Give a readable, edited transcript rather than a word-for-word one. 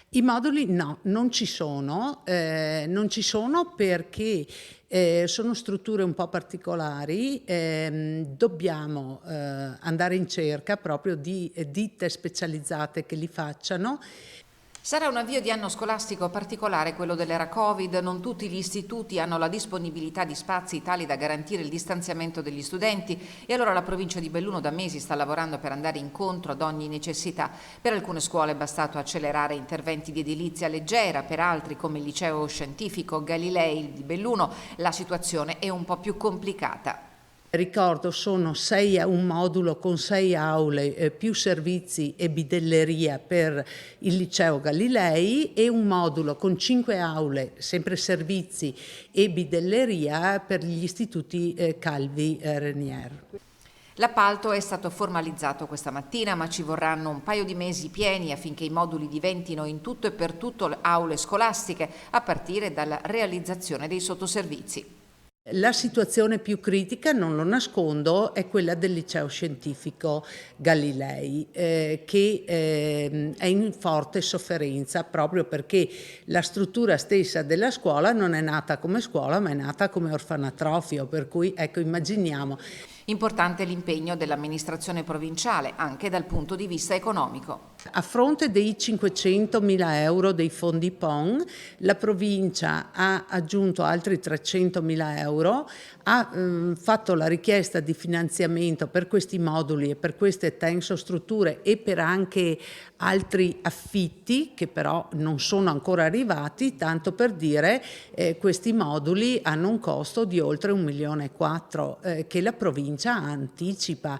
I moduli no, non ci sono perché sono strutture un po' particolari, dobbiamo andare in cerca proprio di ditte specializzate che li facciano. Sarà un avvio di anno scolastico particolare quello dell'era Covid, non tutti gli istituti hanno la disponibilità di spazi tali da garantire il distanziamento degli studenti e allora la provincia di Belluno da mesi sta lavorando per andare incontro ad ogni necessità. Per alcune scuole è bastato accelerare interventi di edilizia leggera, per altri come il liceo scientifico Galilei di Belluno la situazione è un po' più complicata. Ricordo sono un modulo con 6 aule, più servizi e bidelleria per il liceo Galilei e un modulo con 5 aule, sempre servizi e bidelleria per gli istituti Calvi Renier. L'appalto è stato formalizzato questa mattina, ma ci vorranno un paio di mesi pieni affinché i moduli diventino in tutto e per tutto aule scolastiche, a partire dalla realizzazione dei sottoservizi. La situazione più critica, non lo nascondo, è quella del liceo scientifico Galilei, che è in forte sofferenza proprio perché la struttura stessa della scuola non è nata come scuola, ma è nata come orfanatrofio, per cui ecco, immaginiamo. Importante l'impegno dell'amministrazione provinciale, anche dal punto di vista economico. A fronte dei 500.000 euro dei fondi PON, la provincia ha aggiunto altri 300.000 euro, ha fatto la richiesta di finanziamento per questi moduli e per queste tensostrutture e per anche altri affitti che però non sono ancora arrivati, tanto per dire questi moduli hanno un costo di oltre 1,4 milioni che la provincia anticipa.